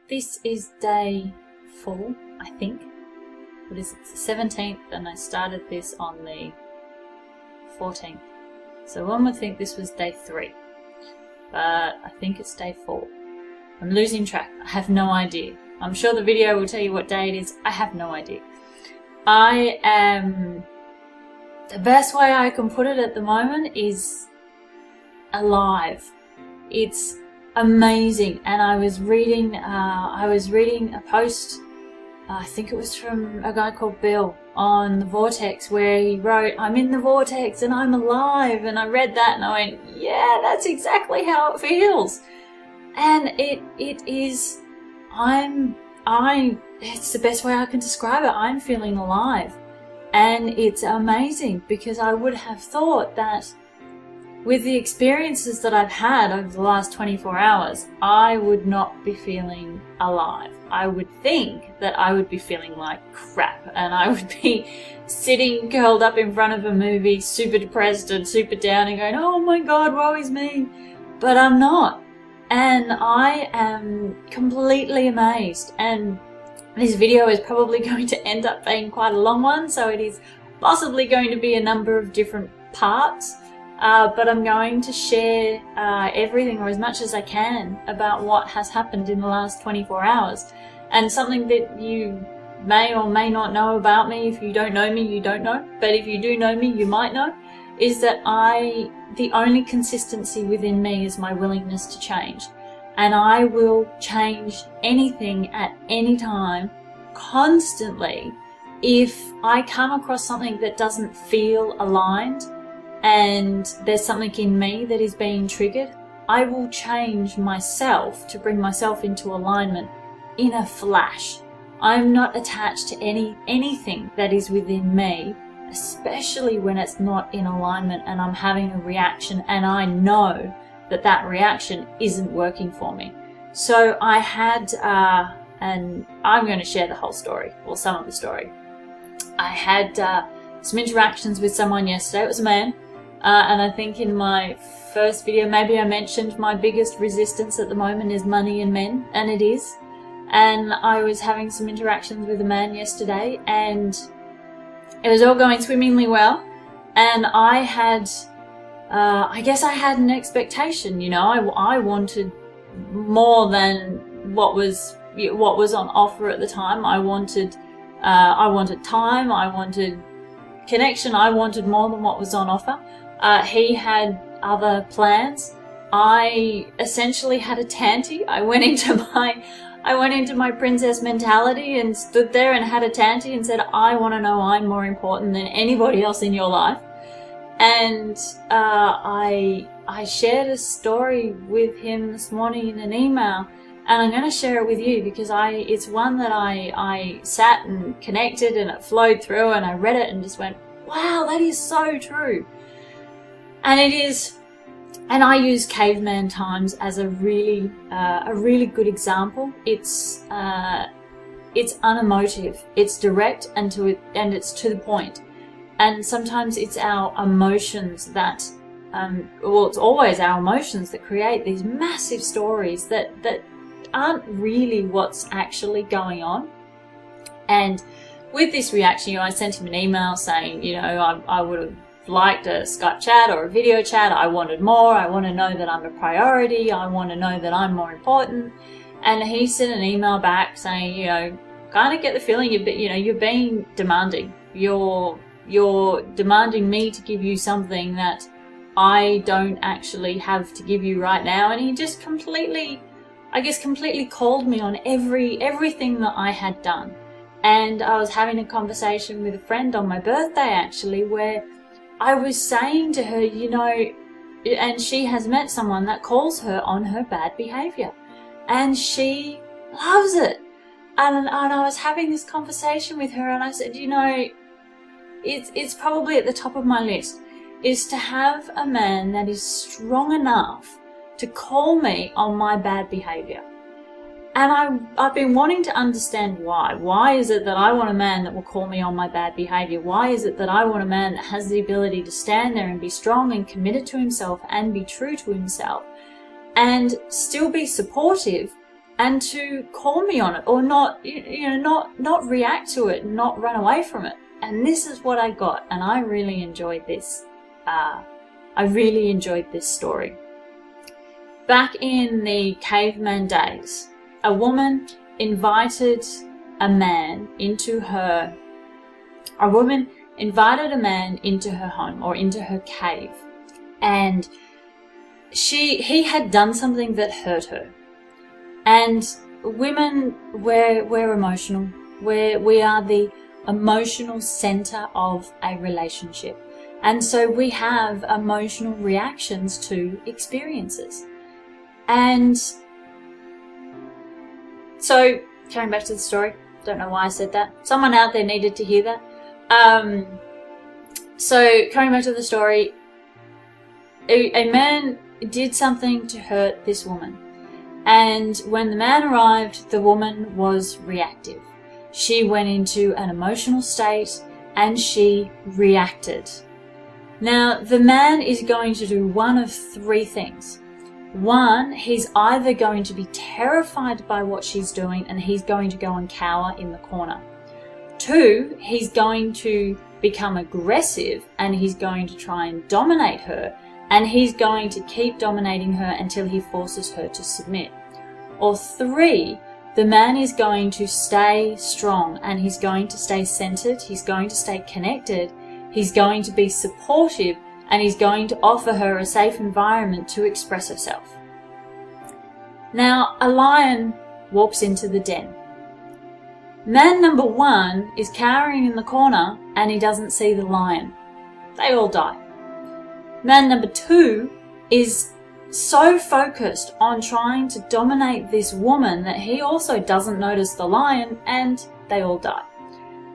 this is day 4, I think. What is it? It's the 17th, and I started this on the 14th. So one would think this was day 3, but I think it's day 4. I'm losing track. I have no idea. I'm sure the video will tell you what day it is. I have no idea. I am... The best way I can put it at the moment is alive. It's amazing. And I was reading a post, I think it was from a guy called Bill, on the Vortex, where he wrote, "I'm in the Vortex and I'm alive." And I read that and I went, yeah, that's exactly how it feels. And it is, it's the best way I can describe it. I'm feeling alive. And it's amazing, because I would have thought that with the experiences that I've had over the last 24 hours, I would not be feeling alive. I would think that I would be feeling like crap, and I would be sitting curled up in front of a movie, super depressed and super down and going, oh my God, woe is me. But I'm not. And I am completely amazed. And this video is probably going to end up being quite a long one, so it is possibly going to be a number of different parts. But I'm going to share everything, or as much as I can, about what has happened in the last 24 hours. And something that you may or may not know about me. If you don't know me, you don't know. But if you do know me, you might know. Is that the only consistency within me is my willingness to change. And I will change anything at any time, constantly, if I come across something that doesn't feel aligned and there's something in me that is being triggered. I will change myself to bring myself into alignment in a flash. I'm not attached to anything that is within me, especially when it's not in alignment and I'm having a reaction and I know that that reaction isn't working for me. So I had, and I'm going to share the whole story, or some of the story. I had some interactions with someone yesterday. It was a man, and I think in my first video maybe I mentioned my biggest resistance at the moment is money and men, and it is. And I was having some interactions with a man yesterday, and it was all going swimmingly well, and I had I guess I had an expectation, you know. I wanted more than what was on offer at the time. I wanted time, I wanted connection, I wanted more than what was on offer. He had other plans. I essentially had a tanty. I went into my princess mentality and stood there and had a tanty and said, I want to know I'm more important than anybody else in your life. And I shared a story with him this morning in an email, and I'm going to share it with you because it's one that I sat and connected, and it flowed through, and I read it and just went, wow, that is so true. And it is, and I use caveman times as a really good example. It's unemotive, it's direct, and it's to the point. And sometimes it's our emotions that, well, it's always our emotions that create these massive stories that aren't really what's actually going on. And with this reaction, you know, I sent him an email saying, you know, I would have liked a Skype chat or a video chat. I wanted more. I want to know that I'm a priority. I want to know that I'm more important. And he sent an email back saying, you know, kind of get the feeling you're being demanding. You're demanding me to give you something that I don't actually have to give you right now. And he just completely called me on everything that I had done. And I was having a conversation with a friend on my birthday, actually, where I was saying to her, you know, and she has met someone that calls her on her bad behavior, and she loves it. And I was having this conversation with her, and I said, you know, it's probably at the top of my list, is to have a man that is strong enough to call me on my bad behavior. And I've been wanting to understand why. Why is it that I want a man that will call me on my bad behavior? Why is it that I want a man that has the ability to stand there and be strong and committed to himself and be true to himself and still be supportive, and to call me on it, or not, not react to it, not run away from it. And this is what I got, and I really enjoyed this. I really enjoyed this story. Back in the caveman days, a woman invited a man into her home, or into her cave, and he had done something that hurt her. And women, we're emotional. We are the emotional center of a relationship. And so we have emotional reactions to experiences. And so, coming back to the story, don't know why I said that. Someone out there needed to hear that. So, coming back to the story, a man did something to hurt this woman. And when the man arrived, the woman was reactive. She went into an emotional state and she reacted. Now, the man is going to do one of three things. One, he's either going to be terrified by what she's doing and he's going to go and cower in the corner. Two, he's going to become aggressive and he's going to try and dominate her, and he's going to keep dominating her until he forces her to submit. Or three, the man is going to stay strong and he's going to stay centered, he's going to stay connected, he's going to be supportive, and he's going to offer her a safe environment to express herself. Now, a lion walks into the den. Man number one is cowering in the corner and he doesn't see the lion. They all die. Man number two is so focused on trying to dominate this woman that he also doesn't notice the lion, and they all die.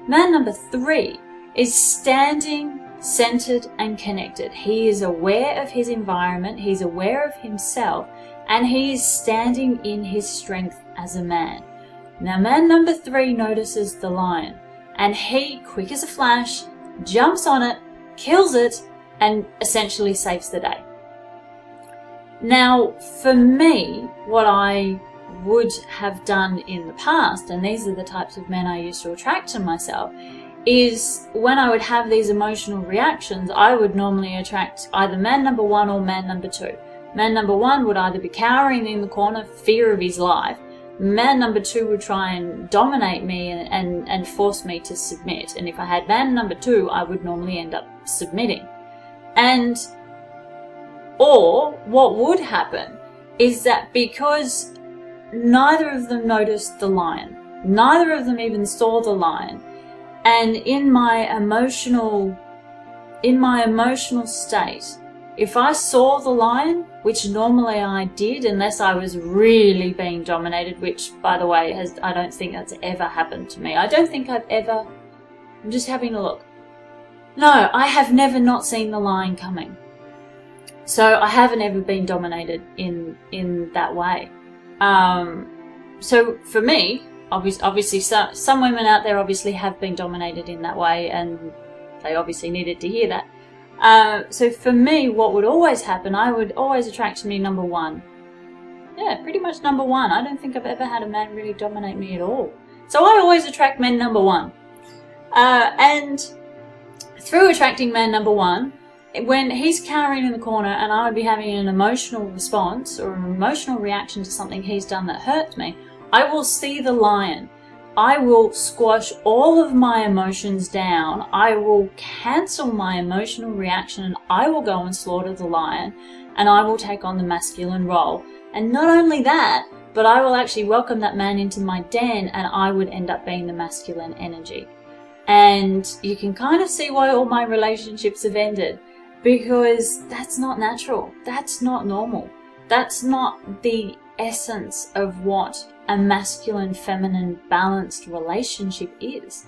Man number three is standing centered and connected. He is aware of his environment, he's aware of himself, and he is standing in his strength as a man. Now, man number three notices the lion, and he, quick as a flash, jumps on it, kills it, and essentially saves the day. Now, for me, what I would have done in the past, and these are the types of men I used to attract to myself, is when I would have these emotional reactions, I would normally attract either man number one or man number two. Man number one would either be cowering in the corner, fear of his life. Man number two would try and dominate me and force me to submit. And if I had man number two, I would normally end up submitting. Or what would happen is that because neither of them noticed the lion, neither of them even saw the lion, and in my emotional state, if I saw the lion, which normally I did unless I was really being dominated, which, by the way, I don't think that's ever happened to me. I don't think I've ever... I'm just having a look. No, I have never not seen the lion coming. So I haven't ever been dominated in that way. So for me, obviously some women out there obviously have been dominated in that way, and they obviously needed to hear that. So for me, what would always happen, I would always attract me number one. Yeah, pretty much number one. I don't think I've ever had a man really dominate me at all. So I always attract men number one. And through attracting man number one, when he's cowering in the corner and I would be having an emotional response or an emotional reaction to something he's done that hurts me, I will see the lion. I will squash all of my emotions down. I will cancel my emotional reaction and I will go and slaughter the lion, and I will take on the masculine role. And not only that, but I will actually welcome that man into my den, and I would end up being the masculine energy. And you can kind of see why all my relationships have ended. Because that's not natural. That's not normal. That's not the essence of what a masculine-feminine balanced relationship is.